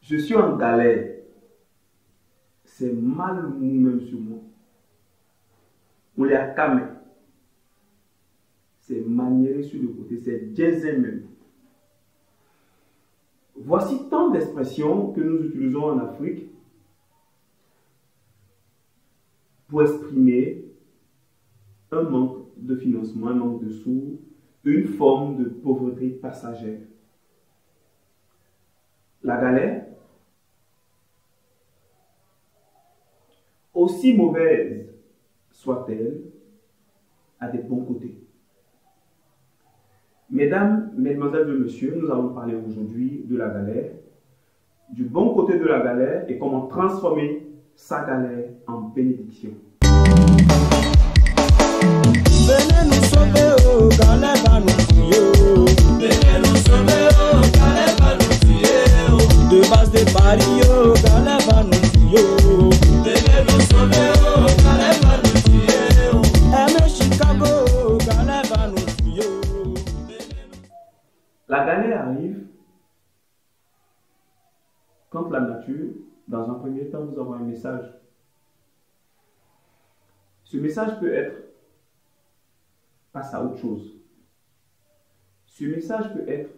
Je suis en galère. C'est mal même sur moi. On les a camé. C'est maniéré sur le côté. C'est diesel même. Voici tant d'expressions que nous utilisons en Afrique pour exprimer un manque de financement, un manque de sous, une forme de pauvreté passagère. La galère, aussi mauvaise soit-elle, a des bons côtés. Mesdames, mesdemoiselles et messieurs, nous allons parler aujourd'hui de la galère, du bon côté de la galère et comment transformer sa galère en bénédiction. Venez nous sauver, oh, galère va nous tuer, oh. Venez nous sauver, oh, galère va nous tuer, oh. De base de Paris, oh, galère va nous tuer, oh. Venez nous sauver, oh, galère va nous tuer, oh. Aimez Chicago, oh, galère va nous tuer, oh. La galère arrive quand la nature, dans un premier temps, nous avons un message. Ce message peut être passe à autre chose. Ce message peut être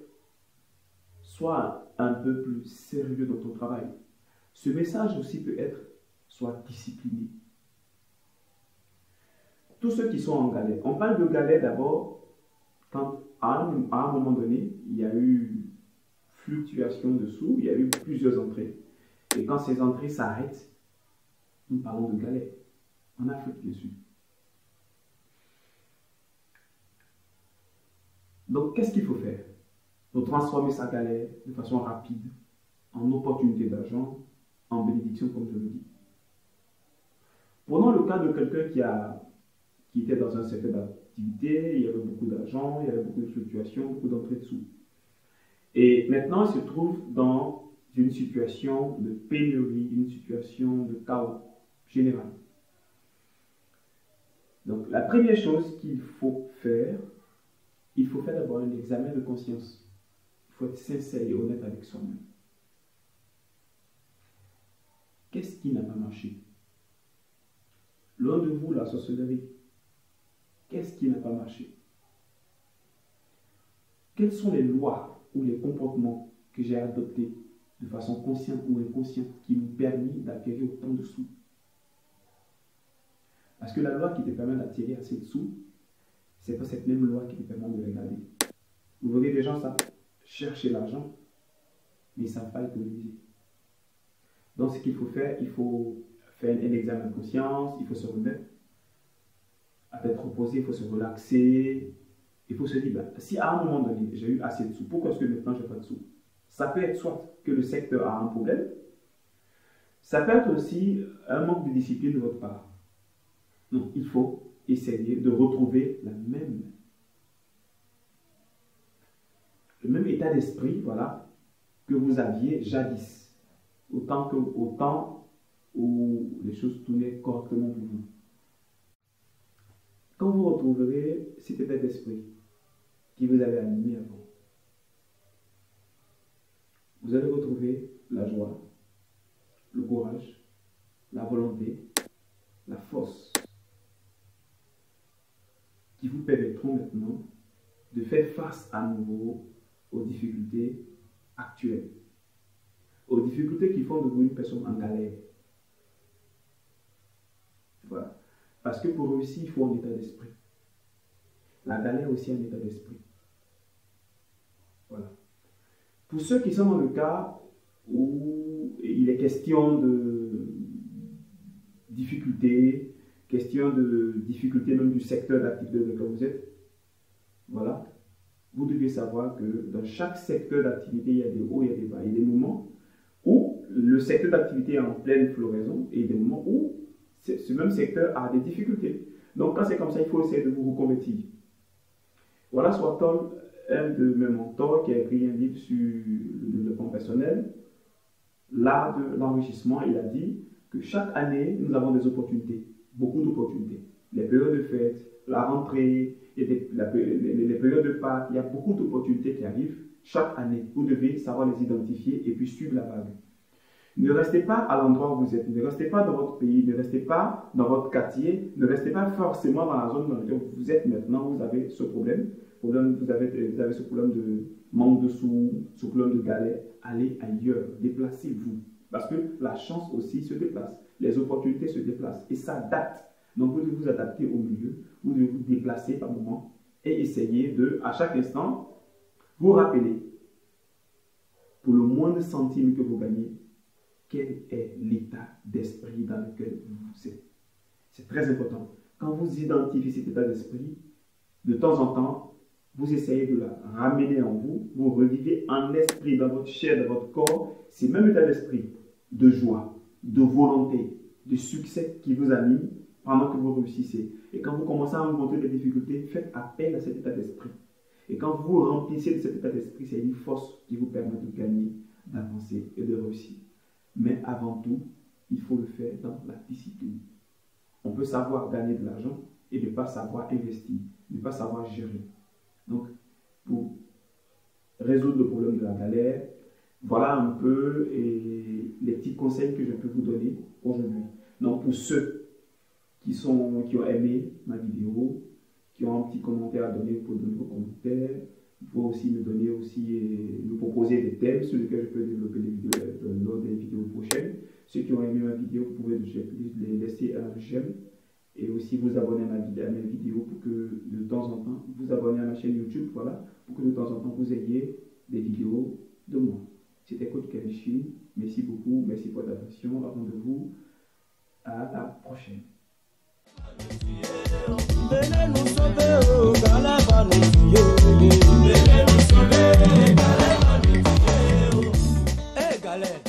soit un peu plus sérieux dans ton travail. Ce message aussi peut être soit discipliné. Tous ceux qui sont en galère. On parle de galère d'abord quand à un moment donné, il y a eu fluctuation de sous, il y a eu plusieurs entrées. Et quand ces entrées s'arrêtent, nous parlons de galère. En Afrique, bien sûr. Donc, qu'est-ce qu'il faut faire pour transformer sa galère de façon rapide en opportunité d'argent, en bénédiction, comme je le dis? Prenons le cas de quelqu'un qui était dans un secteur d'activité, il y avait beaucoup d'argent, il y avait beaucoup de fluctuations, beaucoup d'entrées de sous. Et maintenant, il se trouve dans une situation de pénurie, une situation de chaos général. Donc, la première chose qu'il faut faire, il faut faire d'abord un examen de conscience. Il faut être sincère et honnête avec soi-même. Qu'est-ce qui n'a pas marché? Loin de vous, la sorcellerie. Qu'est-ce qui n'a pas marché? Quelles sont les lois ou les comportements que j'ai adoptés de façon consciente ou inconsciente qui m'ont permis d'acquérir autant de sous? Parce que la loi qui te permet d'attirer assez de sous, c'est pas cette même loi qui te permet de les garder. Vous voyez des gens, ça, chercher l'argent, mais ils ne savent pas économiser. Donc, ce qu'il faut faire, il faut faire un examen de conscience, il faut se remettre à tête reposée, il faut se relaxer, il faut se dire, ben, si à un moment donné, j'ai eu assez de sous, pourquoi est-ce que maintenant je n'ai pas de sous? Ça peut être soit que le secteur a un problème, ça peut être aussi un manque de discipline de votre part. Donc, il faut essayer de retrouver le même état d'esprit, voilà, que vous aviez jadis, au temps où les choses tournaient correctement pour vous. Quand vous retrouverez cet état d'esprit qui vous avait animé avant, vous allez retrouver la joie, le courage, la volonté, la force, qui vous permettront maintenant de faire face à nouveau aux difficultés actuelles, aux difficultés qui font de vous une personne en galère. Voilà. Parce que pour réussir, il faut un état d'esprit. La galère aussi un état d'esprit. Voilà. Pour ceux qui sont dans le cas où il est question de difficultés, question de difficulté même du secteur d'activité dans lequel vous êtes, voilà, vous devez savoir que dans chaque secteur d'activité, il y a des hauts, il y a des bas. Il y a des moments où le secteur d'activité est en pleine floraison et des moments où ce même secteur a des difficultés. Donc quand c'est comme ça, il faut essayer de vous reconvertir. Voilà Swatol, un de mes mentors qui a écrit un livre sur le développement personnel, l'art de l'enrichissement. Il a dit que chaque année, nous avons des opportunités, beaucoup d'opportunités. Les périodes de fête, la rentrée, les périodes de Pâques, il y a beaucoup d'opportunités qui arrivent chaque année. Vous devez savoir les identifier et puis suivre la vague. Ne restez pas à l'endroit où vous êtes, ne restez pas dans votre pays, ne restez pas dans votre quartier, ne restez pas forcément dans la zone dans laquelle vous êtes maintenant, vous avez ce problème, vous avez ce problème de manque de sous, ce problème de galère. Allez ailleurs, déplacez-vous. Parce que la chance aussi se déplace, les opportunités se déplacent et s'adaptent. Donc vous devez vous adapter au milieu, vous devez vous déplacer par moment et essayer de, à chaque instant, vous rappeler, pour le moindre centime que vous gagnez, quel est l'état d'esprit dans lequel vous êtes. C'est très important. Quand vous identifiez cet état d'esprit, de temps en temps, vous essayez de la ramener en vous, vous revivez en esprit, dans votre chair, dans votre corps, ces mêmes états d'esprit, de joie, de volonté, de succès qui vous anime pendant que vous réussissez. Et quand vous commencez à rencontrer des difficultés, faites appel à cet état d'esprit. Et quand vous remplissez de cet état d'esprit, c'est une force qui vous permet de gagner, d'avancer et de réussir. Mais avant tout, il faut le faire dans la discipline. On peut savoir gagner de l'argent et ne pas savoir investir, ne pas savoir gérer. Donc, pour résoudre le problème de la galère, voilà un peu les petits conseils que je peux vous donner aujourd'hui. Donc, pour ceux qui ont aimé ma vidéo, qui ont un petit commentaire à donner, pour donner vos commentaires. Vous pouvez aussi me proposer des thèmes sur lesquels je peux développer des vidéos lors des vidéos prochaines. Ceux qui ont aimé ma vidéo, vous pouvez les laisser un j'aime et aussi vous abonner à mes vidéos pour que de temps en temps, vous abonnez à ma chaîne YouTube, voilà, pour que de temps en temps vous ayez des vidéos de moi. C'était Coach Kenshin. Merci beaucoup, merci pour votre attention. Rendez-vous à la prochaine. Venez nous sauver, oh, Galère va nous tuer. Venez nous sauver, Galère va nous tuer. Eh, Galère.